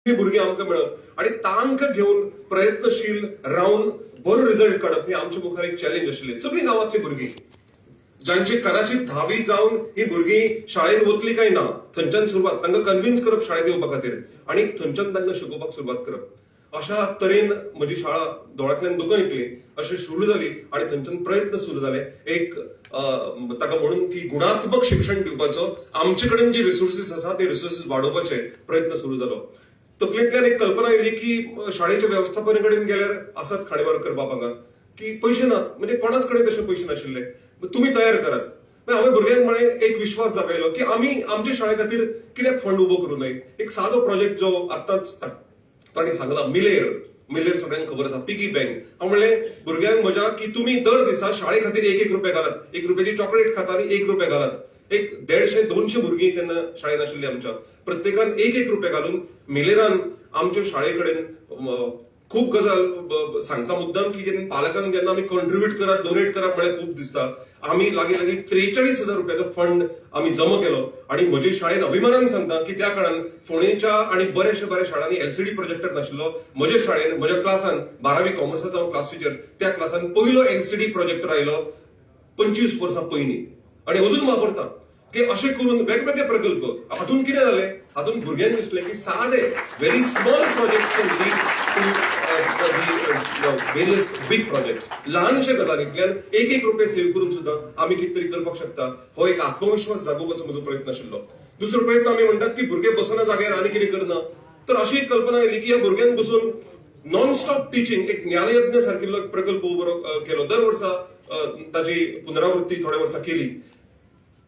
भुरगीं आमकां मेळप आणि तांकां घेवन प्रयत्नशील रावन बरो रिझल्ट काडप हे आमच्या मुखार एक चॅलेंज आशिल्लें. सगळीं गांवांतली भुरगीं जांची कदाचित 10वी जावन ही भुरगीं शाळेत वतली काय ना, थंयच्यान सुरवात तांकां कन्व्हिन्स करप शाळेत येवपा खातीर आणि थंयच्यान तांकां शिकोवपाक सुरवात करप. अशा तरेन म्हजी शाळा दोळ्यांतल्यान दुकां येतली अशें सुरू जाली आणि थंयच्यान प्रयत्न सुरू जाले. एक ताका म्हणून की गुणात्मक शिक्षण दिवपाचो आमचे कडेन जे रिसोर्सीस आसा ते रिसोर्सीस वाडोवपाचे प्रयत्न सुरू जालो. तकलेंतल्यान एक कल्पना येयली की शाळेच्या वेवस्थापना कडेन गेल्यार आसात खाणेवार करपाक हांगा की पयशे नात, म्हणजे कोणाच कडेन तशे पयशे नाशिल्ले, तुमी तयार करात. हांवें भुरग्यांक म्हळें एक विश्वास जागयलो की आमी आमच्या शाळे खातीर कित्याक फंड उबो करूं नये. एक सादो प्रोजेक्ट जो आतांच तांणी सांगला, मिलेर सगळ्यांक खबर आसा, पिगी बँक. हांव म्हणलें भुरग्यांक म्हज्या की तुमी दर दिसा शाळे खातीर एक रुपया घालात, 1 रुपयाची चॉकलेट खाता आनी 1 रुपया घालात. एक 150-200 भुरगीं तेन्ना शाळेन आशिल्लीं आमच्या. प्रत्येकान 1 रुपया घालून मिलेरान आमच्या शाळे कडेन खूप गजाल सांगता मुद्दाम की पालकांक जेन्ना आमी कॉन्ट्रिब्यूट करप, डोनेट करप म्हळ्यार खूप दिसता. आमी लागीं 43,000 रुपयाचो फंड आमी जमा केलो आणि म्हजे शाळेन अभिमानान सांगता की त्या काळान फोंडेच्या आणि बऱ्याचशा शाळांनी एलसीडी प्रोजेक्टर नाशिल्लो. म्हज्या शाळेन म्हज्या क्लासान 12वी कॉमर्साचो हांव क्लास टीचर, त्या क्लासान पयलो एलसीडी प्रोजेक्टर आयलो 25 वर्सां पयलीं आणि अजून वापरता. की अशें करून वेगवेगळे प्रकल्प हातून कितें जालें, हातून भुरग्यांक दिसलें की सादे very small projects can lead to various big projects. ल्हानशे गजालींतल्यान 1 रुपया सेव्ह करून सुद्दां आमी कितें तरी करपाक शकता. हो एक आत्मविश्वास जागोवपाचो म्हजो प्रयत्न आशिल्लो. दुसरो प्रयत्न आमी म्हणटात की भुरगे बसना जाग्यार आनी कितें करना, तर अशी एक कल्पना आयली की ह्या भुरग्यांक बसून नॉन स्टॉप टिचिंग एक ज्ञानयज्ञ सारकिल्लो एक प्रकल्प उबो केलो. दर वर्सा ताची पुनरावृत्ती थोड्या वर्सां केली.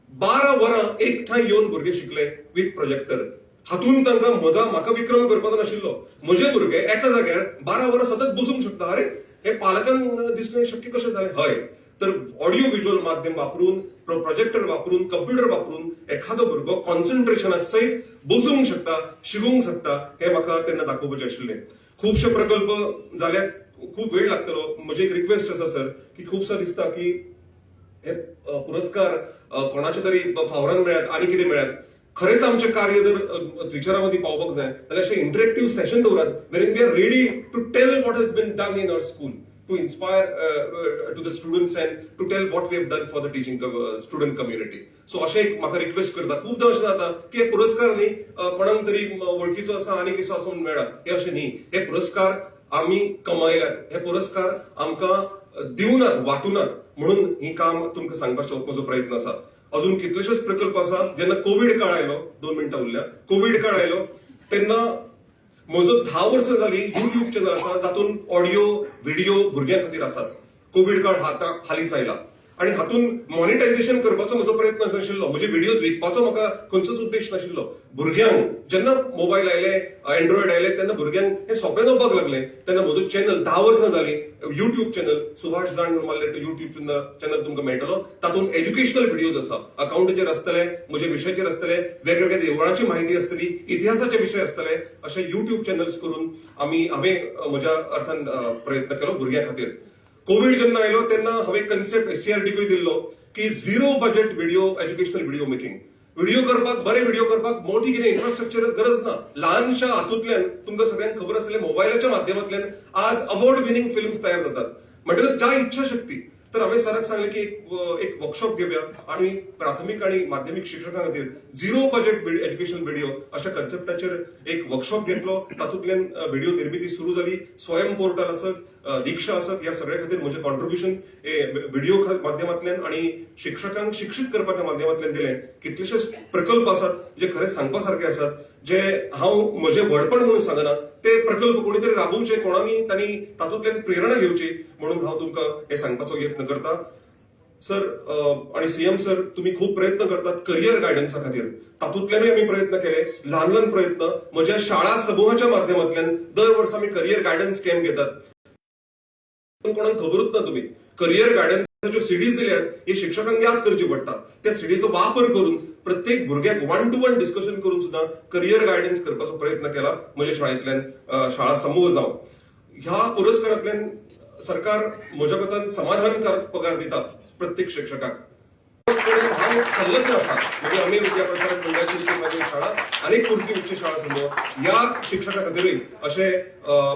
12 वरां एकठांय येवन भुरगे शिकले विथ प्रोजेक्टर. हातून तांकां म्हाका विक्रम करपाचो नाशिल्लो. म्हजे भुरगे एका जाग्यार 12 वरां सतत बसूंक शकता. अरे हे पालकांक दिसलें शक्य कशें जालें. हय, तर ऑडिओ व्हिज्युअल माध्यम वापरून, प्रोजेक्टर वापरून, कम्प्युटर वापरून एखादो भुरगो कॉन्सन्ट्रेशना सयत बसूंक शकता, शिकूंक शकता, हे म्हाका तेन्ना दाखोवपाचें आशिल्लें. खुबशे प्रकल्प जाल्यात, खूप वेळ लागतलो. म्हजी एक रिक्वेस्ट आसा सर की खुबसां दिसता की हे पुरस्कार कोणाच्या तरी फावरान मेळ्यात आनी कितें मेळ्यात. खरेंच आमचें कार्य जर टिचरां मदीं पावपाक जाय जाल्यार अशें इंटरेक्टिव्ह सेशन दवरात when we are ready to tell what has been done in our school, to inspire to the students and to tell what we have done for the teaching student community. So अशें एक म्हाका request करता. खूबदां अशें जाता की हे पुरस्कार न्ही कोणाक तरी वळखीचो आसा आनी किसो आसून मेळ्ळा, हे अशें न्ही. हे पुरस्कार आमी कमयल्यात, हे पुरस्कार आमकां दिवनात, वाटूनात. म्हणून ही काम तुमकां सांगपाचो म्हजो प्रयत्न आसा. अजून कितलेशेच प्रकल्प आसा. जेन्ना कोविड काळ आयलो, 2 मिनटां उरल्या, कोविड काळ आयलो तेन्ना म्हजो 10 वर्सां जाली युट्यूब चॅनल आसा जातून ऑडिओ व्हिडिओ भुरग्यां खातीर आसात. कोविड काळ हालींच आयला आणि हातून मॉनिटायझेशन करपाचो म्हजो प्रयत्न नाशिल्लो. म्हजे व्हिडिओज विकपाचो म्हाका खंयचोच उद्देश नाशिल्लो. भुरग्यांक जेन्ना मोबायल आयले, एंड्रॉइड आयले तेन्ना भुरग्यांक हे सोंपें जावपाक लागले. तेन्ना म्हजो चॅनल 10 वर्सां जाली युट्यूब चॅनल सुभाष जाण मारले युट्यूब चॅनल तुमकां मेळटलो. तातूंत एज्युकेशनल व्हिडिओज आसा, अकाउंटाचेर आसतले, म्हजे विशयाचेर आसतले, वेगवेगळ्या देवळांची म्हायती आसतली, इतिहासाचे विशय आसतले. अशे युट्यूब चॅनल्स करून हांवें म्हज्या अर्थान प्रयत्न केलो भुरग्यां खातीर. कोविड जेन्ना आयलो तेन्ना हांवें कन्सेप्ट एससीआरटीकूय दिल्लो की 0 budget video educational video making. Video करपाक, बरे व्हिडिओ करपाक मोठी कितें इन्फ्रास्ट्रक्चर गरज ना. ल्हानशा हातूंतल्यान तुमकां सगळ्यांक खबर आसतलें मोबायलाच्या माध्यमांतल्यान आज अवॉर्ड विनिंग फिल्म्स तयार जातात. म्हणटकच ज्या इच्छाशक्ती. तर हांवें सराक सांगलें की एक वर्कशॉप घेवया आणि प्राथमीक आणि माध्यमिक शिक्षकां खातीर 0 बजेट एज्युकेशनल व्हिडिओ अशा कन्सेप्टाचेर एक वर्कशॉप घेतलो. तातूंतल्यान व्हिडिओ निर्मिती सुरू जाली. स्वयं पोर्टल आसत, दीक्षा आसत, ह्या सगळ्या खातीर म्हजें कॉन्ट्रिब्युशन व्हिडिओ माध्यमांतल्यान आणि शिक्षकांक शिक्षीत करपाच्या माध्यमांतल्यान दिलें. कितलेशेच प्रकल्प आसात जे खरें सांगपा सारखे आसात, जे हांव म्हजें व्हडपण म्हणून सांगना. ते प्रकल्प कोणी तरी राबोवचे, कोणानी तांणी तातूंतल्यान प्रेरणा घेवची म्हणून हांव तुमकां हे सांगपाचो यत्न करता. सर आणि सीएम सर, तुम्ही खूप प्रयत्न करतात करिअर गायडन्सा खातीर. तातूंतल्यानूय आमी प्रयत्न केले, ल्हान ल्हान प्रयत्न. म्हज्या शाळा समूहाच्या माध्यमांतल्यान दर वर्सा आमी करिअर गायडन्स कॅम्प घेतात. कोणाक खबरूच ना तुम्ही करिअर गायडन्साच्यो सीडीज दिल्यात, हे शिक्षकांक याद करची पडटा. त्या सीडीचो वापर करून प्रत्येक भुरग्याक 1-to-1 डिस्कशन करून सुद्धा करिअर गायडन्स करपाचो प्रयत्न केला म्हज्या शाळेंतल्यान, शाळा समूह जावन. ह्या पुरस्कारांतल्यान सरकार म्हज्या कोतान समाधानकारक पगार दिता प्रत्येक शिक्षकाक. कडेन हांव संलग्न आसा. म्हणजे आमी विद्याप्रसारक मंडळाची जी माझी शाळा अनेक कुर्ती उच्च शाळा समूह या शिक्षका खातीरय अशे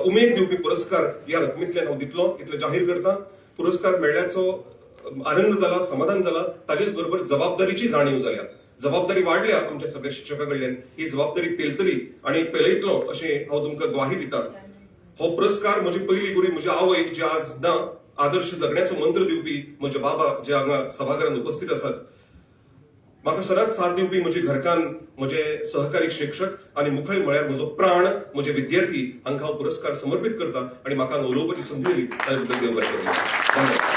उमेद दिवपी पुरस्कार ह्या रकमेंतल्यान हांव दितलो इतलें जाहीर करता. पुरस्कार मेळ्ळ्याचो आनंद जाला, समाधान जाला, ताचेच बरोबर जबाबदारीची जाणीव जाल्या. जबाबदारी वाढल्या आमच्या सगळ्या शिक्षका कडल्यान. ही जबाबदारी पेलतली आणि पेलयतलो अशें हांव तुमकां ग्वाही दिता. हो पुरस्कार म्हजी पयली गुरी म्हजी आवय जी आज ना, आदर्श जगण्याचो मंत्र दिवपी म्हजे बाबा जे हांगा सभाघरांत उपस्थित आसात, म्हाका सदांच साथ दिवपी म्हजी घरकान्न, म्हजे सहकारी शिक्षक आनी मुखेल म्हळ्यार म्हजो प्राण म्हजे विद्यार्थी हांकां हांव पुरस्कार समर्पीत करता आनी म्हाका हांगा उलोवपाची संदी दिली ताचे बद्दल देव बरें करूं. धन्यवाद.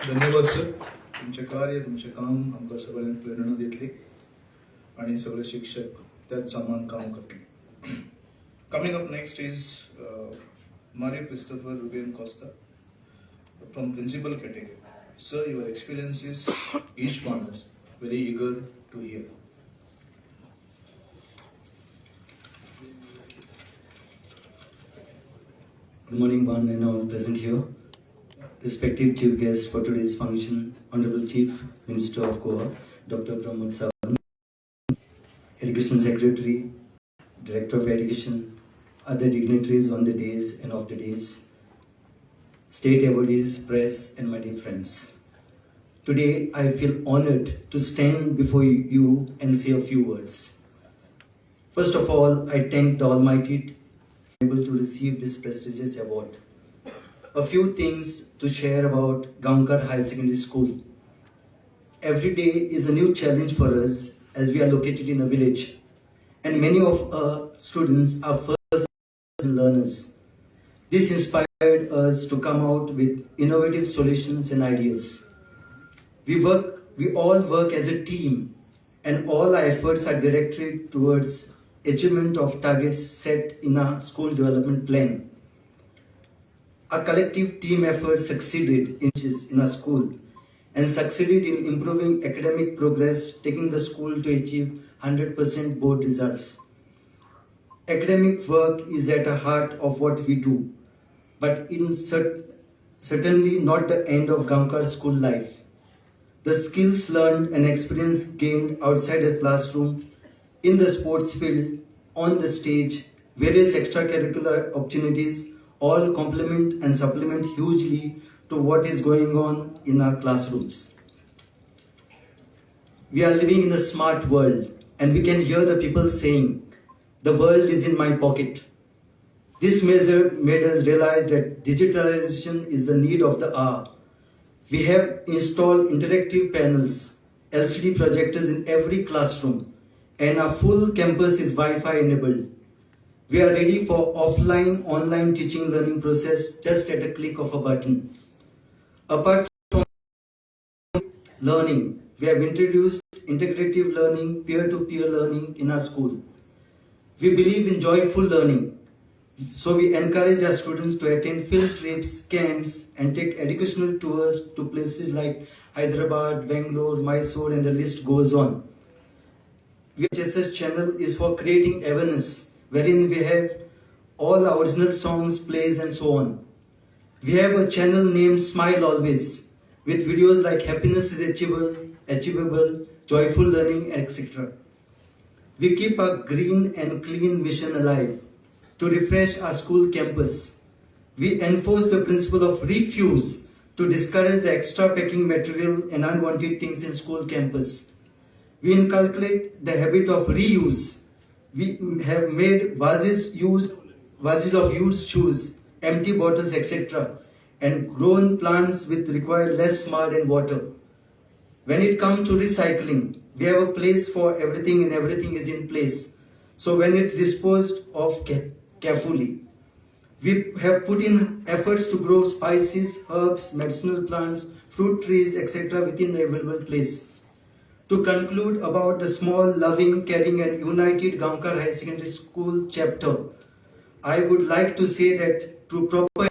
धन्यवाद सर. तुमचे कार्य तुमचे काम आमकां सगळ्यांक प्रेरणा दितली आणि सगळे शिक्षक त्याच समान काम करतले. Coming up next is Mario Christopher Ruben Costa from principal category. Sir, your experiences, each one is very eager to hear. Good morning, one and all present here. Respective chief guests for today's function, Honorable Chief Minister of Goa, Dr. Pramod Sawant, Education Secretary, Director of Education, other dignitaries on the days and off the days, state awardees, press, and my dear friends. Today, I feel honored to stand before you and say a few words. First of all, I thank the Almighty for being able to receive this prestigious award. A few things to share about Gaonkar High Secondary School. Every day is a new challenge for us as we are located in a village, and many of our students are first learners. This inspired us to come out with innovative solutions and ideas. We all work as a team, and all our efforts are directed towards achievement of targets set in our school development plan. Our collective team effort succeeded in our school and succeeded in improving academic progress, taking the school to achieve 100% board results. Academic work is at the heart of what we do, but certainly not the end of Gaonkar school life. The skills learned and experience gained outside the classroom, in the sports field, on the stage, various extracurricular opportunities, all complement and supplement hugely to what is going on in our classrooms. We are living in a smart world, and we can hear the people saying, "The world is in my pocket." This measure made us realize that digitalization is the need of the hour. We have installed interactive panels, LCD projectors in every classroom, and our full campus is Wi-Fi enabled. We are ready for online teaching learning process just at a click of a button. Apart from learning, we have introduced integrative learning, peer-to-peer learning in our school. We believe in joyful learning, so we encourage our students to attend field trips, camps, and take educational tours to places like Hyderabad, Bangalore, Mysore, and the list goes on. VHSS channel is for creating awareness, wherein we have all our original songs, plays, and so on. We have a channel named Smile Always, with videos like Happiness is Achievable, Joyful Learning, etc. We keep our green and clean mission alive to refresh our school campus. We enforce the principle of refuse to discourage the extra packing material and unwanted things in school campus. We inculcate the habit of reuse. We have made vases of used shoes, empty bottles, etc., and grown plants which require less mud and water. When it comes to recycling, we have a place for everything, and everything is in place. So when it's disposed of carefully, we have put in efforts to grow spices, herbs, medicinal plants, fruit trees, etc. within the available place. To conclude about the small, loving, caring, and united Gaonkar High Secondary School chapter, I would like to say that through proper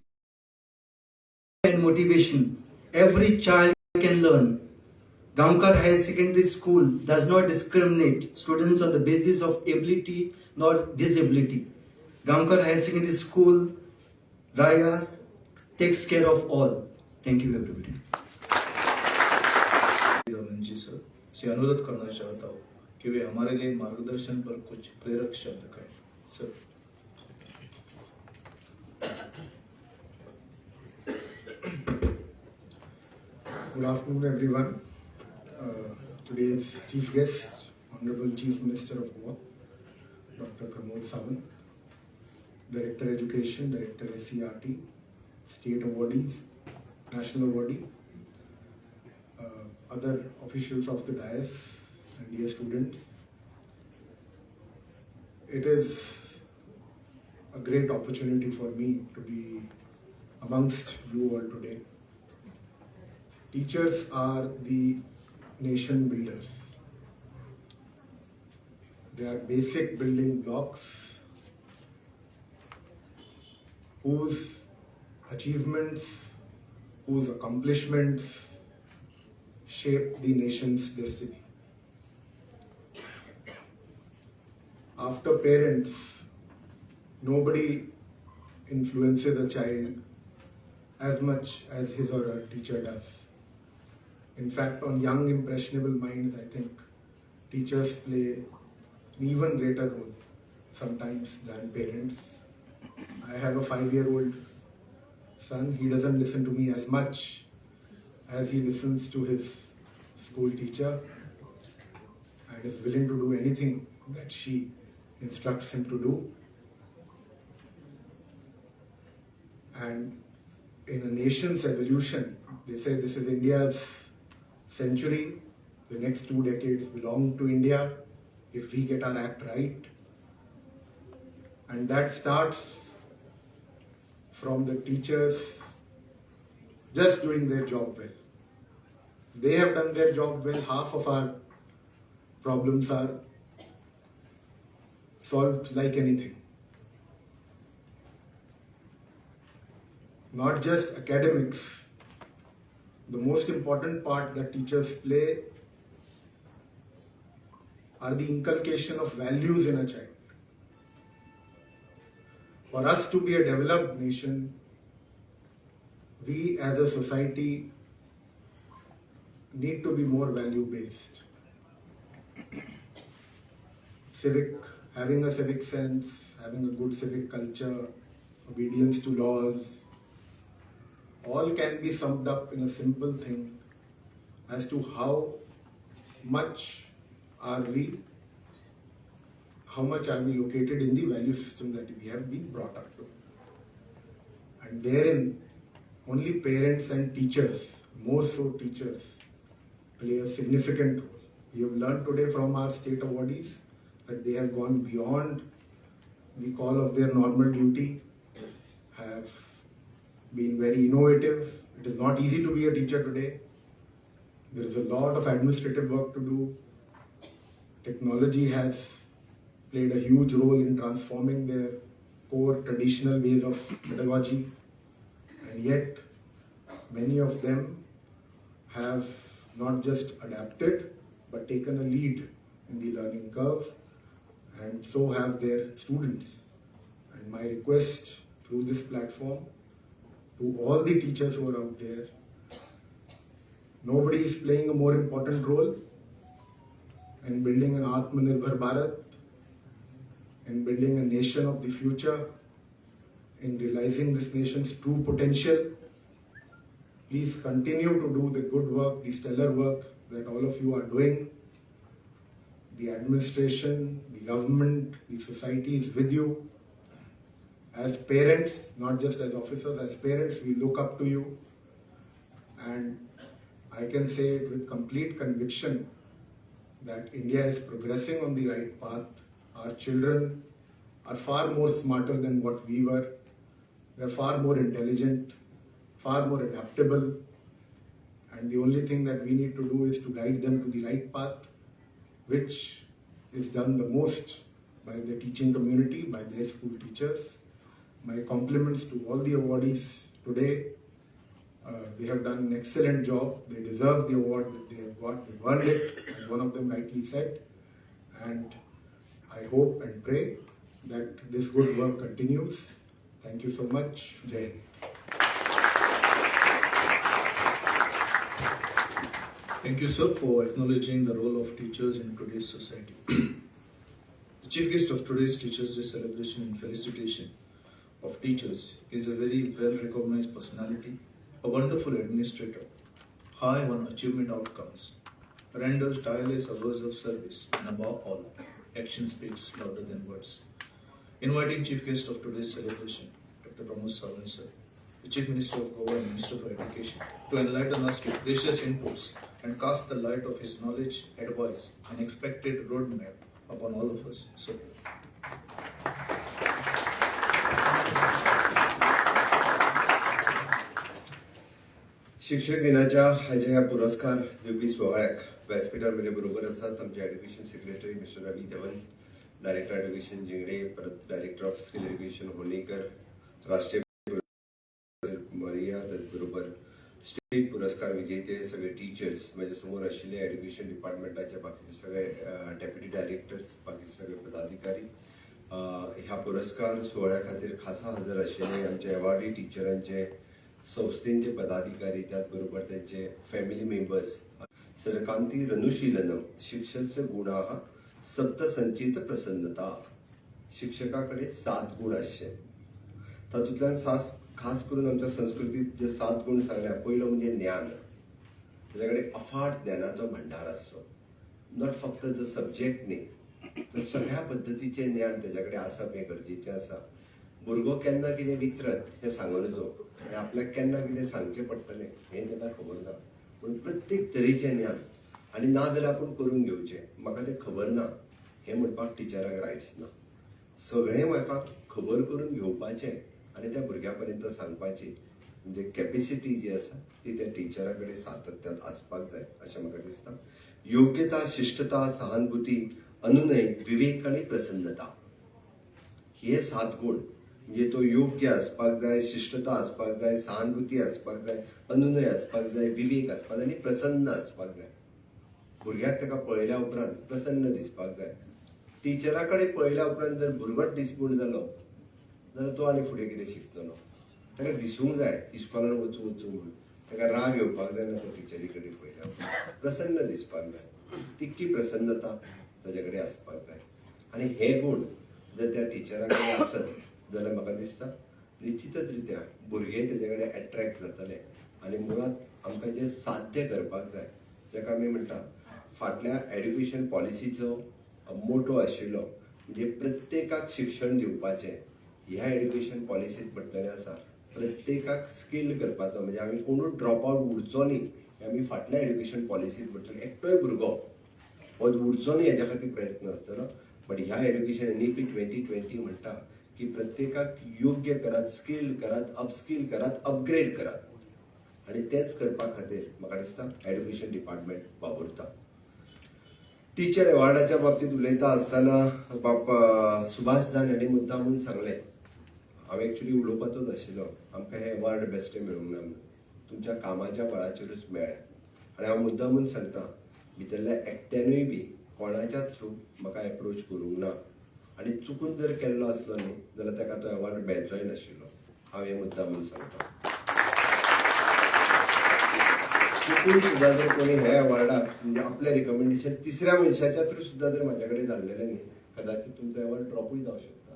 and motivation, every child can learn. Gaonkar High Secondary School does not discriminate students on the basis of ability nor disability. Gaonkar High Secondary School Raya takes care of all. Thank you, everybody. जी sir से अनुरोध करना चाहता हूँ कि वे हमारे लिए मार्गदर्शन पर कुछ प्रेरक शब्द कहें sir. Good afternoon, everyone. Today's chief guest, Honorable Chief Minister of Goa, Dr. Pramod Sawant, Director Education, Director SCRT, State Awardees, National Awardee, other officials of the dais, and dear students. It is a great opportunity for me to be amongst you all today. Teachers are the nation builders. They are basic building blocks whose achievements, whose accomplishments shape the nation's destiny. After parents, nobody influences a child as much as his or her teacher does. In fact, on young impressionable minds, I think teachers play an even greater role sometimes than parents. I have a 5-year-old son. He doesn't listen to me as much as he listens to his school teacher and is willing to do anything that she instructs him to do. And in a nation's evolution, they say this is India's century. The next 2 decades belong to India if we get our act right. And that starts from the teachers just doing their job well. They have done their job well. Half of our problems are solved like anything. Not just academics. The most important part that teachers play are the inculcation of values in a child. For us to be a developed nation, we as a society need to be more value-based. Having a civic sense, having a good civic culture, obedience to laws, all can be summed up in a simple thing as to how much are we located in the value system that we have been brought up to. And therein, only parents and teachers, more so teachers, play a significant role. We have learned today from our state awardees that they have gone beyond the call of their normal duty, have been very innovative. It is not easy to be a teacher today. There is a lot of administrative work to do. Technology has played a huge role in transforming their core traditional ways of pedagogy, and yet many of them have not just adapted but taken a lead in the learning curve, and so have their students. And my request through this platform to all the teachers who are out there, nobody is playing a more important role in building an Atmanirbhar Bharat, in building a nation of the future, in realizing this nation's true potential. Please continue to do the good work, the stellar work that all of you are doing. The administration, the government, the society is with you. As parents, not just as officers, as parents, we look up to you. And I can say it with complete conviction that India is progressing on the right path. Our children are far more smarter than what we were. They're far more intelligent, far more adaptable. And the only thing that we need to do is to guide them to the right path, which is done the most by the teaching community, by their school teachers. My compliments to all the awardees today. They have done an excellent job. They deserve the award that they have got. They earned it, as one of them rightly said. And I hope and pray that this good work continues Thank you so much. Jai Hind. Thank you, sir, for acknowledging the role of teachers in today's society. The chief guest of today's Teachers' Day celebration and felicitation of teachers is a very well-recognized personality, a wonderful administrator, high on achievement outcomes, renders tireless hours of service, and above all, action speaks louder than words. Inviting chief guest of today's celebration, Dr. Pramod Sawant, sir, the Chief Minister of Goan and Minister for Education, to enlighten us with precious inputs and cast the light of his knowledge, advice, and expected roadmap upon all of us. So, शिक्षक दिनाच्या हाच्या ह्या पुरस्कार दिवपी सोहळ्याक व्यासपीठार म्हजे बरोबर आसात आमचे एड्युकेशन सेक्रेटरी मिस्टर रवी धवन, डायरेक्टर एड्युकेशन जिंगडे, परत डायरेक्टर ऑफ स्किल एड्युकेशन होर्णेकर, राष्ट्रीय मारिया, त्याचबरोबर स्टेट पुरस्कार विजेते सगळे टीचर्स, माझ्या समोर आशिल्ले एड्युकेशन डिपार्टमेंटाचे बाकीचे सगळे डेप्युटी डायरेक्टर्स, बाकीचे सगळे पदाधिकारी, ह्या पुरस्कार सोहळ्या खातीर खासा हजर आशिल्ले आमचे अवॉर्डी टीचरांचे, संस्थेचे पदाधिकारी, त्याचबरोबर त्यांचे फॅमिली मेंबर्स. सरकांती रनुशीलनम शिक्षस्य गुणाः सप्त संचित प्रसन्नता. शिक्षकाकडे 7 गुण आसचे, तातूंतल्यान खास करून आमच्या संस्कृतीत जे 7 गुण सांगल्या, पहिलो म्हणजे ज्ञान. त्याच्याकडे अफाट ज्ञानाचो भंडार आसचो. नॉट फक्त द सब्जेक्ट न्ही, तर सगळ्या पद्दतीचे ज्ञान त्याच्याकडे आसप हे गरजेचें आसा. भुरगो केन्ना कितें विचरत हें सांगून जो आनी आपल्याक केन्ना कितें सांगचें पडटलें हें ताका खबर ना. पूण प्रत्येक तरेचें ज्ञान आनी ना जाल्यार आपूण करून घेवचें, म्हाका तें खबर ना हें म्हणपाक टिचराक रायट्स ना. सगळें म्हाका खबर करून घेवपाचें आनी त्या भुरग्या पर्यंत सांगपाची म्हणजे कॅपेसिटी जी आसा ती त्या टिचरा कडेन सातत्यान आसपाक जाय अशें म्हाका दिसता. योग्यता, शिष्टता, सहानुभूती, अनुनय, विवेक आनी प्रसन्नता हे 7 गुण म्हणजे तो योग्य आसपाक जाय, शिष्टता आसपाक जाय, सहानुभूती आसपाक जाय, अनुनय आसपाक जाय, विवेक आसपाक जाय आनी प्रसन्न आसपाक जाय. भुरग्याक ताका पळयल्या उपरांत प्रसन्न दिसपाक जाय. टिचरा कडेन पळयल्या उपरांत जर भुरगोच डिसपूण जालो जाल्यार तो आनी फुडें कितें शिकतलो. ताका दिसूंक जाय इस्कॉलान वचूं म्हणून. ताका राग येवपाक जायना तो टिचरी कडेन पळयल्या उपरांत. प्रसन्न दिसपाक जाय, तितकी प्रसन्नता ताचे कडेन आसपाक जाय. आनी हे गुण जर त्या टिचरा कडेन आसत जाल्यार म्हाका दिसता निश्चितच रित्या भुरगे तेजे कडेन एट्रॅक्ट जातले. आनी मुळात आमकां जें साध्य करपाक जाय, जेका आमी म्हणटा फाटल्या एड्युकेशन पॉलिसीचो मोटो आशिल्लो म्हणजे प्रत्येकाक शिक्षण दिवपाचें. ह्या एड्युकेशन पॉलिसींत म्हटलेलें आसा प्रत्येकाक स्किल्ड करपाचो, म्हणजे आमी कोणूच ड्रॉप आउट उरचो न्ही हें आमी फाटल्या एड्युकेशन पॉलिसींत म्हटलें. एकटोय भुरगो हो उरचो न्ही हेच्या खातीर प्रयत्न आसतलो. बट ह्या एड्युकेशन NEP 2020 म्हणटा की प्रत्येकाक योग्य करात, स्किल्ड करात, अपस्किल करात, अपग्रेड करात. आनी तेंच करपा खातीर म्हाका दिसता एड्युकेशन डिपार्टमेंट वावुरता. टीचर एवॉर्डाच्या बाबतींत उलयता आसतना बाब सुभाष जान हांणी मुद्दामून सांगलें, हांव एक्चुली उलोवपाचोच आशिल्लो, आमकां हे एवॉर्ड बेश्टे मेळूंक ना म्हणून, तुमच्या कामाच्या बळाचेरूच मेळ्ळे. आनी हांव मुद्दामून सांगता भितरल्या एकट्यानूय बी कोणाच्या थ्रू म्हाका एप्रोच करूंक ना. आनी चुकून जर केल्लो आसलो न्ही जाल्यार ताका तो एवॉर्ड मेळचोय नाशिल्लो. हांव हे मुद्दामून सांगता. चुकून सुद्दां जर कोणी हे एवॉर्डाक म्हणजे आपलें रिकमेंडेशन तिसऱ्या मनशाच्या थ्रू सुद्दां जर म्हाज्या कडेन धाडलेलें न्ही, कदाचित तुमचो एवॉर्ड ड्रॉपूय जावंक शकता.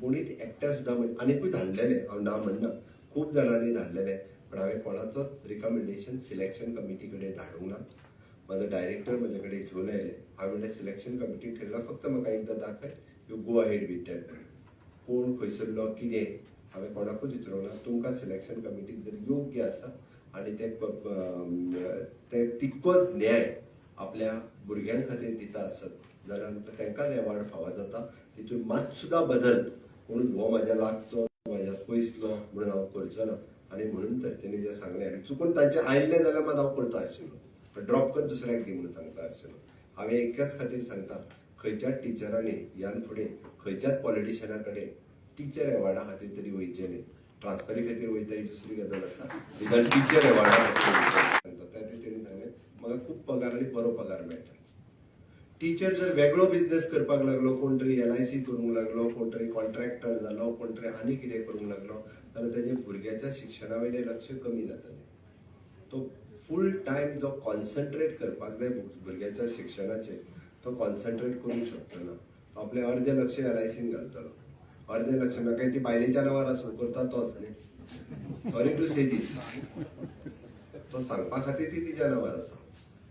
कोणीच एकट्या सुद्दां आनीकूय धाडलेले, हांव ना म्हणना, खूब जाणांनी धाडलेले, पण हांवें कोणाचोच रिकमेंडेशन सिलेक्शन कमिटी कडेन धाडूंक ना. म्हाजो डायरेक्टर म्हाजे कडेन घेवन आयले. हांवें म्हणलें सिलेक्शन कमिटी ठरला, फक्त म्हाका एकदां दाखय, you go ahead with that. कोण खंयसरलो कितें हांवें कोणाकूच विचारूंक ना. तुमकां सिलेक्शन कमिटीक जर योग्य आसा आनी ते तितकोच न्याय आपल्या भुरग्यां खातीर दिता आसत जाल्यार तांकांच एवॉर्ड फावो जाता. तितून मात सुद्दां बदल कोण हो म्हाज्या लागचो, म्हाज्या पयसलो म्हणून हांव करचो ना. आनी म्हणून तर तेणी जें सांगलें चुकून तांचें आयिल्लें जाल्यार मात हांव करता आशिल्लो, ड्रॉप कर दुसऱ्याक दी म्हणून सांगता आशिल्लो. हांवें एकाच खातीर सांगता, खंयच्याच टिचरांनी ह्यान फुडें खंयच्याच पॉलिटिशियना कडेन टीचर एवॉर्डा खातीर तरी वयचें न्ही. ट्रान्सफरी खातीर वयता ही दुसरी गजाल आसा, निदान टीचर एवॉर्डा खातीर सांगता. त्या तेणी सांगलें म्हाका खूब पगार आनी बरो पगार मेळटा. टीचर जर वेगळो बिझनेस करपाक लागलो, कोण तरी LIC करूंक लागलो, कोण तरी कॉन्ट्रॅक्टर जालो, कोण तरी आनी कितें करूंक लागलो, जाल्यार तेजे भुरग्याच्या शिक्षणा वयलें लक्ष कमी जातलें. तो फूल टायम जो कॉन्सन्ट्रेट करपाक जाय भुरग्याच्या शिक्षणाचेर तो कॉन्सन्ट्रेट करूंक शकतना. तो आपलें अर्धें लक्ष LICन घालतलो, अर्धें लक्ष म्हाका ती बायलेच्या नांवार आसूं करता तोच न्ही. सॉरी टू से दीस, तो सांगपा खातीर ती तिच्या नांवार आसा.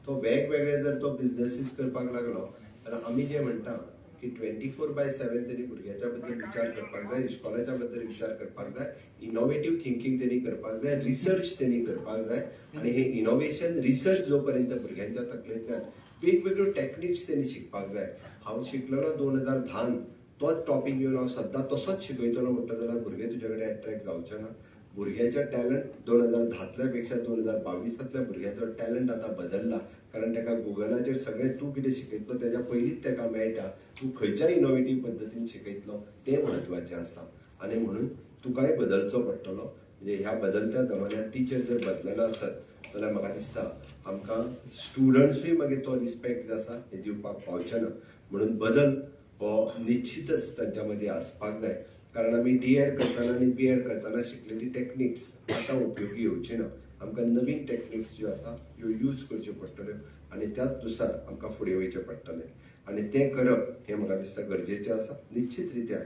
तो वेगवेगळे जर तो बिझनेसीस करपाक लागलो जाल्यार आमी जे म्हणटा की 24/7 तेणी भुरग्याच्या बद्दल विचार करपाक जाय, इश्कोलाच्या बद्दल विचार करपाक जाय, इनोवेटिव्ह थिंकींग तेणी करपाक जाय, रिसर्च तेणी करपाक जाय. आनी हे इनोवेशन रिसर्च जो पर्यंत भुरग्यांच्या तकलेंतल्यान वेगवेगळ्यो टॅक्निक्स तेणी शिकपाक जाय. हांव शिकलेलो 2010 तोच टॉपीक घेवन हांव सद्दां तसोच शिकयतलो म्हणटा जाल्यार भुरगे तुजे कडेन अट्रॅक्ट जावचे ना. भुरग्याच्या टॅलंट 2010 पेक्षा 2022 भुरग्याचो टॅलंट आतां बदलला. कारण ताका गुगलाचेर सगळें तूं कितें शिकयतलो तेज्या पयलींच ताका मेळटा. तूं खंयच्या इनोवेटीव पद्दतीन शिकयतलो तें म्हत्वाचें आसा. आनी म्हणून तुकाय बदलचो पडटलो. म्हणजे ह्या बदलत्या जमान्यांत टीचर जर बदलना आसत जाल्यार म्हाका दिसता आमकां स्टुडंट्सूय मागीर तो रिस्पेक्ट जो आसा हे दिवपाक पावचे ना. म्हणून बदल हो निश्चितच तांच्या मदीं आसपाक जाय. कारण आमी D.Ed करतना आनी B.Ed करतना शिकलेली टॅक्निक्स आतां उपयोगी येवची ना. आमकां नवीन टॅक्निक्स ज्यो आसा ह्यो यूज करच्यो पडटल्यो आनी त्याच नुसार आमकां फुडें वयचें पडटलें. आनी तें करप हें म्हाका दिसता गरजेचें आसा. निश्चित रित्या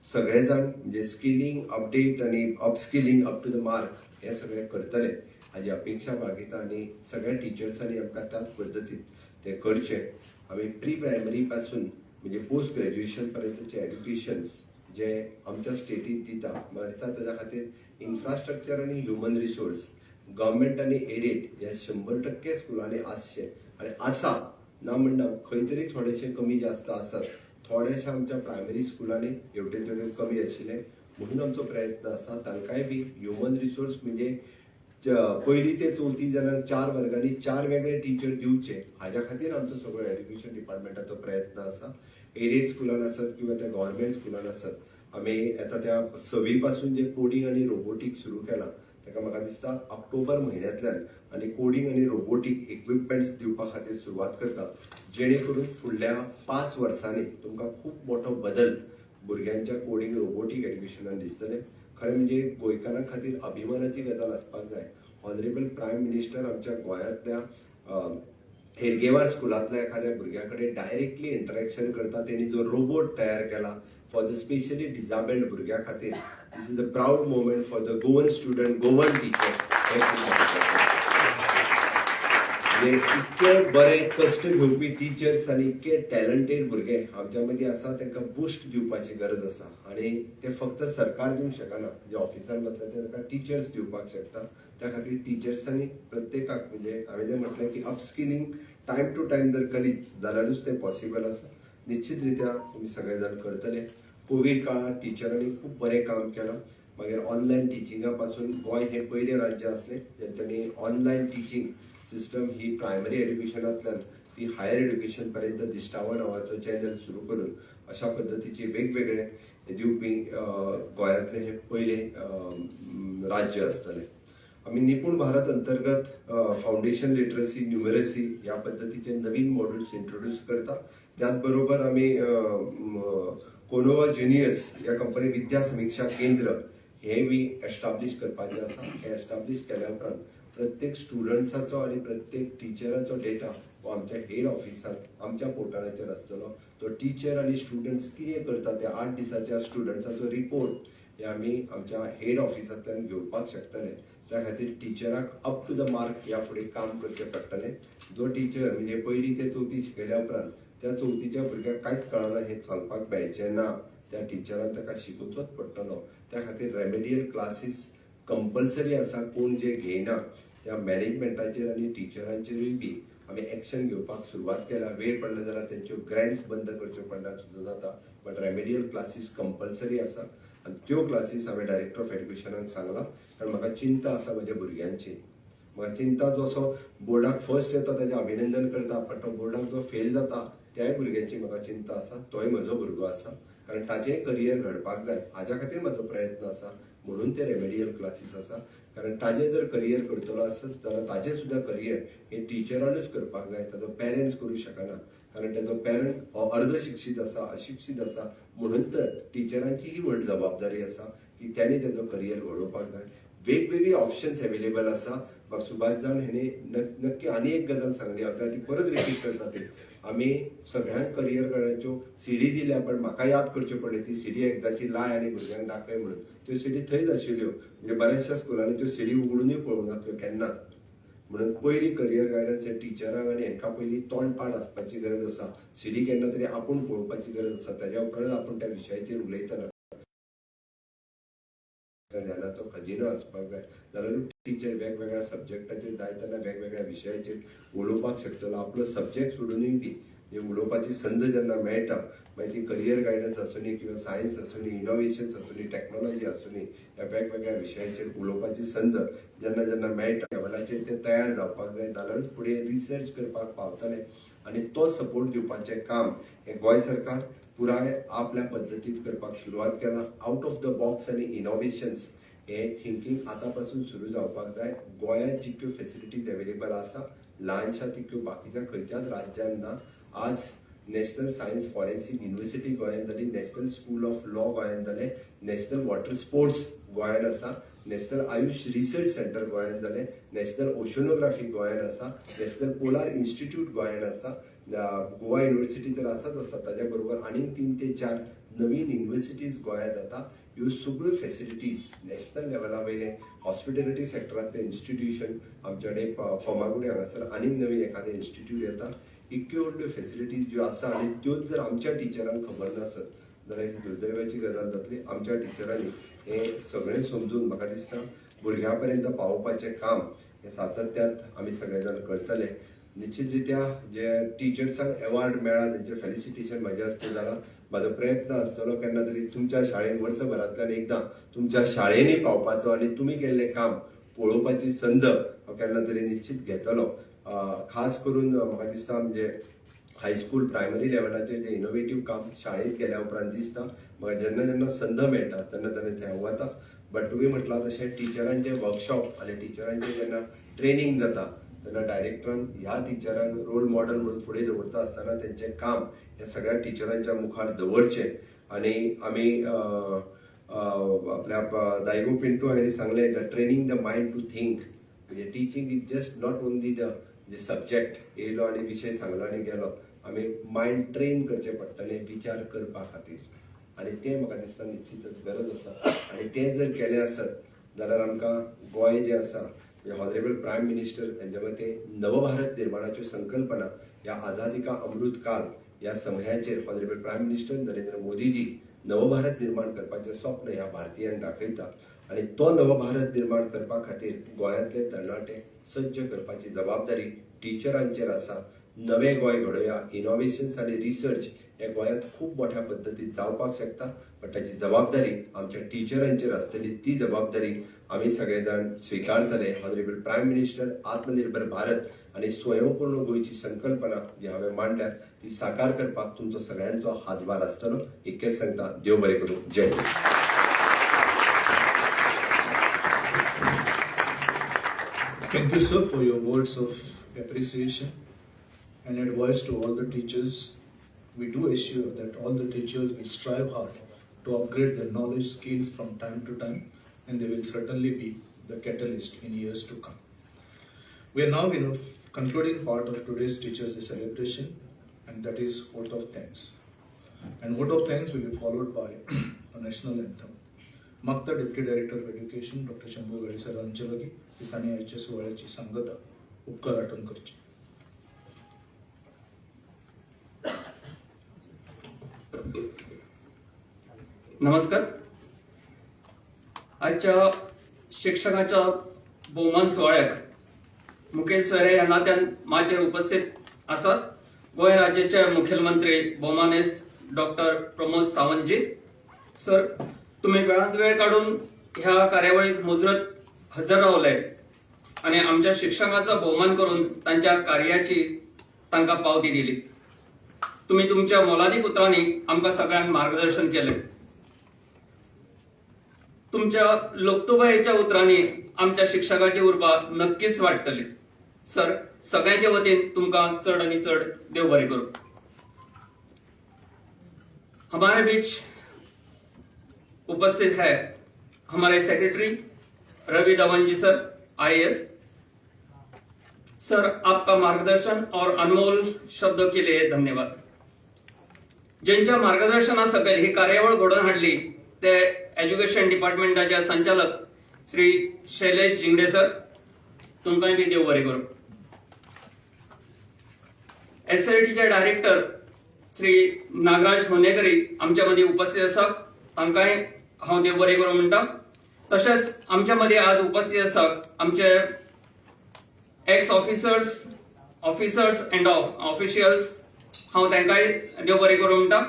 सगळे जाण म्हणजे स्किलिंग अपडेट आनी upskilling up to the mark हें सगळें करतले हाजी अपेक्षा बाळगिता. आनी सगळ्या टिचर्सांनी आमकां त्याच पद्दतीन तें करचें. आमी प्री प्रायमरी पासून म्हणजे पोस्ट ग्रॅज्युएशन पर्यंतचे एड्युकेशन्स जे आमच्या स्टेटीत दिता म्हाका दिसता ताच्या खातीर इन्फ्रास्ट्रक्चर आनी ह्युमन रिसोर्स गव्हर्मेंट आनी एडेड हे 100% स्कुलांनी आसचे आनी आसा ना म्हणना. खंय तरी थोडेशे कमी जास्त आसात. थोडेशे आमच्या प्रायमरी स्कुलांनी हेवटे तेवटे कमी आशिल्ले. म्हणून आमचो प्रयत्न आसा तांकांय बी ह्युमन रिसोर्स म्हणजे पयली ते चवथी जणांक 4 वर्गांनी 4 वेगळे टीचर दिवचे हाज्या खातीर आमचो सगळो एड्युकेशन डिपार्टमेंटाचो प्रयत्न आसा. एडेड स्कुलान आसत किंवा त्या गव्हर्मेंट स्कुलान आसत आमी येता त्या 6वी पासून जे कोडिंग आनी रोबोटिक्स सुरू केला ताका म्हाका दिसता ऑक्टोबर म्हयन्यांतल्यान आनी कोडिंग आनी रोबोटिक इक्विपमेंट्स दिवपा खातीर सुरवात करता. जेणे करून फुडल्या 5 वर्सांनी तुमकां खूब मोठो बदल भुरग्यांच्या कोडिंग रोबोटिक एड्युकेशनान दिसतले. खरें म्हणजे गोंयकारां खातीर अभिमानाची गजाल आसपाक जाय. ऑनरेबल प्रायम मिनिस्टर आमच्या गोंयांतल्या हेडगेवार स्कुलांतल्या एखाद्या भुरग्या कडेन डायरेक्टली इंटरॅक्शन करता. तेणी जो रोबोट तयार केला फॉर द स्पेशली डिजाबल्ड भुरग्या खातीर this is a proud moment for the Goan student Goan teacher. इतके बरे कश्ट घेवपी टिचर्स आनी इतके टॅलंटेड भुरगे आमच्या मदीं आसा तांकां बूस्ट दिवपाची गरज आसा. आनी ते फक्त सरकार दिवंक शकना. जे ऑफिसान वता ते ताका टिचर्स दिवपाक शकता. त्या खातीर टिचर्सांनी प्रत्येकाक म्हणजे हांवें जें म्हटलें की अपस्किलिंग टायम टू टायम जर करीत जाल्यारूच तें पॉसिबल आसा. निश्चित रित्या तुमी सगळे जाण करतले. कोवीड काळांत टिचरांनी खूब बरें काम केलां. मागीर ऑनलायन टिचिंगा पासून गोंय हें पयलें राज्य आसलें जेंच्यांनी ऑनलायन टिचिंग सिस्टम ही प्रायमरी एड्युकेशनांतल्यान ती हायर एड्युकेशन पर्यंत दिश्टावळ नांवाचो चॅनल सुरू करून अशा पद्दतीचे वेगवेगळे दिवपी गोंयांतले हे पयलें राज्य आसतलें. आमी निपूण भारत अंतर्गत फावंडेशन लिटरसी न्युमरसी ह्या पद्दतीचे नवीन मॉड्यूल्स इंट्रोड्यूस करता. त्याच बरोबर आमी कोनोवा ज्युनियर्स ह्या कंपनी विद्या समीक्षा केंद्र हे बी एस्टाब्लीश करपाचें आसा. हे एस्टाब्लीश केल्या उपरांत प्रत्येक स्टुडंट्साचो आनी प्रत्येक टिचराचो डेटा हो आमच्या हेड ऑफिसान आमच्या पोर्टलाचेर आसतलो. तो टिचर आनी स्टुडंट्स कितें करता त्या 8 दिसाच्या स्टुडंट्साचो रिपोर्ट हे आमी आमच्या हेड ऑफिसांतल्यान घेवपाक शकतले. त्या खातीर टिचराक अप टू द मार्क ह्या फुडें काम करचें पडटलें. जो टिचर म्हणजे पयली ते चवथी शिकयल्या उपरांत त्या चवथीच्या भुरग्याक कांयच कळना हें सांगपाक मेळचें ना. त्या टिचरान ताका शिकोवचोच पडटलो. त्या खातीर रेमेडियल क्लासीस कंपल्सरी आसा. कोण जे घेयना त्या मॅनेजमेंटाचेर आनी टिचरांचेरूय बी आमी एक्शन घेवपाक सुरवात केल्या. वेळ पडला जाल्यार तेंच्यो ग्रँट्स बंद करच्यो पडल्यार सुद्दां जाता. बट रेमेडियल क्लासीस कंपल्सरी आसा आनी त्यो क्लासीस हांवें डायरेक्टर ऑफ एड्युकेशनाक सांगला. कारण म्हाका चिंता आसा म्हज्या भुरग्यांची. म्हाका चिंता जसो बोर्डाक फर्स्ट येता तेजें अभिनंदन करता बट तो बोर्डाक जो फेल जाता त्याय भुरग्याची म्हाका चिंता आसा. तोय म्हजो भुरगो आसा. कारण ताचेंय करियर घडपाक जाय हाज्या खातीर म्हाजो प्रयत्न आसा. म्हणून ते रेमेडियल क्लासीस आसा. कारण ताजें जर करियर करतलो आसत जाल्यार ताजें सुद्दां करियर हे टिचरानूच करपाक जाय. ताजो पेरंट्स करूं शकना. कारण त्याचो पेरंट अर्ध शिक्षित आसा अशिक्षित आसा म्हणून तर टिचरांची ही व्हड जबाबदारी आसा की त्यांनी त्याचो करियर घडोवपाक जाय. वेगवेगळी ऑप्शन्स अवेलेबल आसा. म्हाका सुभाष जावन हेणे नक्की आनी एक गजाल सांगली हांव ती परत रिपीट करता ती आमी सगळ्यांक करियर करण्याच्यो सीडी दिल्या पण म्हाका याद करच्यो पडले ती सीडी एकदाची लाय आनी भुरग्यांक दाखय म्हणून त्यो सीडी थंयच आशिल्ल्यो म्हणजे बऱ्याचशा स्कुलांनी त्यो सीडी उगडूनय पळोवंक नासल्यो केन्नाच. म्हणून पयली करियर गायडन्स हे टिचरांक आनी हेंका पयली तोंडपाठ आसपाची गरज आसा. सीडी केन्ना तरी आपूण पळोवपाची गरज आसा. ताज्या उपरांत आपूण त्या विशयाचेर उलयतना ज्ञानाचो खजिनो आसपाक जाय जाल्यार टिचर वेगवेगळ्या सब्जेक्टाचेर जायतना वेगवेगळ्या विशयाचेर उलोवपाक शकतलो. आपलो सब्जेक्ट सोडूनय बी उलोवपाची संद जेन्ना मेळटा मागीर ती करियर गायडन्स आसूनी किंवा सायन्स आसूनी इनोव्हेशन्स आसूनी टॅक्नॉलॉजी आसूनी ह्या वेगवेगळ्या विशयाचेर उलोवपाची संद जेन्ना जेन्ना मेळटा लेवलाचेर ते तयार जावपाक जाय जाल्यारूच फुडें रिसर्च करपाक पावतले आनी तो सपोर्ट दिवपाचें काम हे गोंय सरकार पुराय आपल्या पद्दतीत करपाक सुरवात केला. आउट ऑफ द बॉक्स आनी इनोव्हेशन्स हे थिंकींग आतां पासून सुरू जावपाक जाय. गोंयांत जितक्यो फेसिलिटीज अवेलेबल आसा ल्हानशा तितक्यो बाकीच्या खंयच्याच राज्यांत ना. आज नॅशनल सायन्स फॉरेन्सिक युनिव्हर्सिटी गोंयांत जाली, नॅशनल स्कूल ऑफ लॉ गोंयांत जालें, नॅशनल वॉटर स्पोर्ट्स गोंयांत आसा, नॅशनल आयुष रिसर्च सेंटर गोंयांत जालें, नॅशनल ओशनोग्राफी गोंयांत आसा, नॅशनल पोलार इन्स्टिट्यूट गोंयांत आसा, गोवा युनिव्हर्सिटी तर आसाच आसा. ताज्या बरोबर आनीक 3 ते 4 नवीन युनिव्हर्सिटीज गोंयांत येता. ह्यो सगळ्यो फेसिलिटीज नॅशनल लेवला वयले हॉस्पिटॅलिटी सेक्टरांतले इन्स्टिट्यूशन आमचे कडेन फर्मागुडी हांगासर आनीक नवीन एखादें इन्स्टिट्यूट येता. इतक्यो व्हडल्यो फेसिलिटीज ज्यो आसा आनी त्योच जर आमच्या टिचरांक खबर नासत जाल्यार ही दुर्दैवाची गजाल जातली. आमच्या टिचरांनी हे सगळें समजून म्हाका दिसता भुरग्यां पर्यंत पावोवपाचें काम हे सातत्यात आमी सगळे जाण करतले. निश्चित रित्या जे टिचर्सांक अवॉर्ड मेळ्ळा तेंचें फेलिसिटेशन म्हाजें आसता जाल्यार म्हाजो प्रयत्न आसतलो केन्ना तरी तुमच्या शाळेन वर्सभरांतल्यान एकदां तुमच्या शाळेंनी पावपाचो आनी तुमी केल्लें काम पळोवपाची संद हांव केन्ना तरी निश्चित घेतलो. खास करून म्हाका दिसता म्हणजे हायस्कूल प्रायमरी लेवलाचेर जे इनोव्हेटिव्ह काम शाळेंत गेल्या उपरांत दिसता म्हाका जेन्ना जेन्ना संद मेळटा तेन्ना तेन्ना थंय हांव वता. बट तुमी म्हटलां तशें टिचरांचे वर्कशॉप आनी टिचरांचे जेन्ना ट्रेनिंग जाता तेन्ना डायरेक्टरान ह्या टिचरांक रोल मॉडेल म्हणून फुडें दवरता आसतना तेंचें काम हे सगळ्या टिचरांच्या मुखार दवरचें. आनी आमी आपल्या दायगो पिंटू हांणी सांगलें the training the mind to think म्हणजे teaching is just not only the subject येयलो आनी विशय सांगलो आनी गेलो. आमी मायंड ट्रेन करचें पडटलें विचार करपा खातीर आनी तें म्हाका दिसता निश्चितच गरज आसा. आनी तें जर केलें आसत जाल्यार आमकां गोंय जें आसा हॉनरेबल प्रायम मिनिस्टर हेंच्या मते नवभारत निर्माणाच्यो संकल्पना ह्या आझादी का अमृत काल ह्या समयाचेर honourable prime minister Narendra Modi ji नवभारत निर्माण करपाचें स्वप्न ह्या भारतीयांक दाखयता आनी तो नवभारत निर्माण करपा खातीर गोंयांतले तरणाटे सज्ज करपाची जबाबदारी टिचरांचेर आसा. नवें गोंय घडोवया. इनोव्हेशन्स आनी रिसर्च हे गोंयांत खूब मोठ्या पद्दतीन जावपाक शकता बट ताची जबाबदारी आमच्या टिचरांचेर आसतली. ती जबाबदारी आमी सगळे जाण स्विकारतले. हॉनरेबल प्रायम मिनिस्टर आत्मनिर्भर भारत आनी स्वयंपूर्ण गोंयची संकल्पना जी हांवें मांडल्या ती साकार करपाक तुमचो सगळ्यांचो हातभार आसतलो. इतकेंच सांगता. देव बरें करूं. जय Hind. Thank you, sir, for your words of appreciation and advice to all the teachers. We do assure that all the teachers will strive hard to upgrade their knowledge skills from time to time, and they will certainly be the catalyst in years to come. We are now in a concluding part of today's Teachers' Day celebration, and that is vote of thanks. And vote of thanks will be followed by a national anthem. मागता deputy director of education doctor Shambhu गाडी sir हांचे लागीं तांणी आयच्या सुवाळ्याची सांगता उपकार आठवण करची. नमस्कार. आजच्या शिक्षकाच्या भोवमान सुवाळ्याक मुखेल सोयरे ह्या नात्यान माझेर उपस्थित आसात. गोंय राज्याचे मुखेलमंत्री भोवमानेस्त डॉक्टर प्रमोद सावंतजी सर, तुम्ही वेळांत वेळ काढून ह्या कार्यावळीत मुजरत हजर रावले आणि आमच्या शिक्षकाचा बहुमान करून तांच्या कार्याची तांकां पावती दिली. तुम्ही तुमच्या मोलादीक उतरांनी आमकां सगळ्यांक मार्गदर्शन केले. तुमच्या लोकतुबायेच्या उतरांनी आमच्या शिक्षकाची उर्बा नक्कीच वाडटली. सर, सगळ्यांच्या वतीन तुमकां चड आनी चड देव बरें करूं. हमारे बीच उपस्थित है हमारे सेक्रेटरी रवि धवन जी सर, IAS। सर, आपका मार्गदर्शन और अनमोल शब्दों के लिए धन्यवाद। ज्यांच्या मार्गदर्शनासकल ही कार्यावळ घडवून हाडली ते एज्युकेशन डिपार्टमेंटाचे संचालक श्री शैलेश जिंगडे सर, तुमकांय बी देव बरें करूं। SLTचे डायरेक्टर श्री नागराज होनेकरी आमच्या मध्ये उपस्थित आसात, तांकांय हांव देव बरें करूं म्हणटा। तशेंच आमच्या मध्ये आज उपस्थित आसात आमचे एक्स ऑफिसर्स एंड ऑफिशियल्स, हांव तांकांय देव बरें करूं म्हणटा।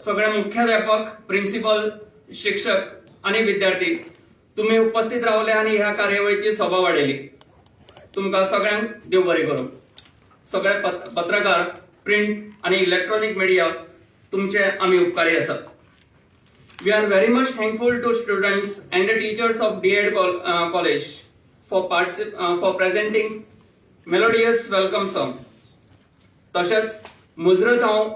सगळे मुख्याध्यापक, प्रिन्सिपल, शिक्षक आणि विद्यार्थी, तुम्ही उपस्थित रावले आणि ह्या कार्यावळीची शोभा वाडयली, तुमकां सगळ्यांक देव बरें करूं। सगळे पत्रकार, प्रिंट आणि इलेक्ट्रॉनिक मीडिया, तुमचे आम्ही उपकारी आसात। We are very much thankful to students and the teachers of D.Ed College for presenting melodious welcome song. तशेंच मुजरत हांव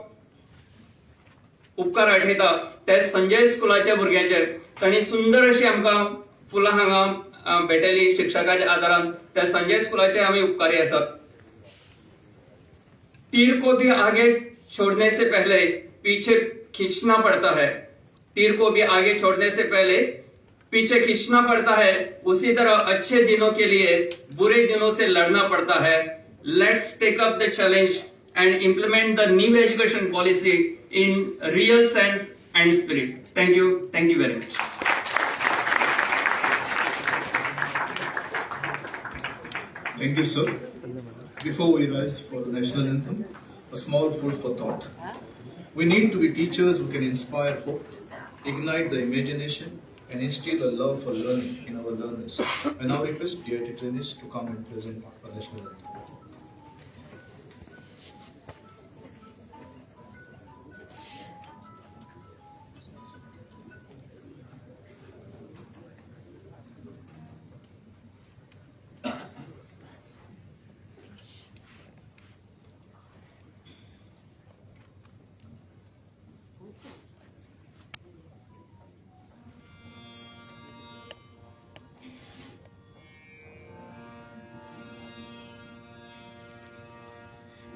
उपकार आठयता ते संजय स्कुलाच्या भुरग्यांचेर, तांणी सुंदर अशी आमकां फुलां हांगा भेटयली शिक्षकाच्या आदारान, त्या संजय स्कुलाचे आमी उपकारी आसात। तीर को भी आगे छोड़ने से पहले पीछे खींचना पड़ता है, तीर को भी आगे छोड़ने से पहले पीछे खींचना पड़ता है, उसी तरह अच्छे दिनों के लिए बुरे दिनों से लड़ना पड़ता है। Let's take up the challenge and implement the new education policy in real sense and spirit. Thank you very much. Thank you, sir. Before we rise for the national anthem, a small food for thought. We need to be teachers who can inspire hope, ignite the imagination, and instill a love for learning in our learners. I now request dear trainees to come and present our national anthem.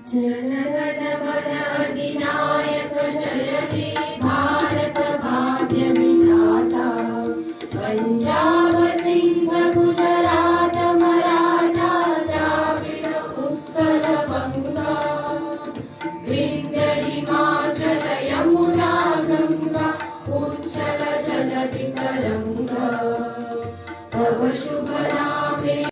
जनगण मन अधिनायक जय हे भारत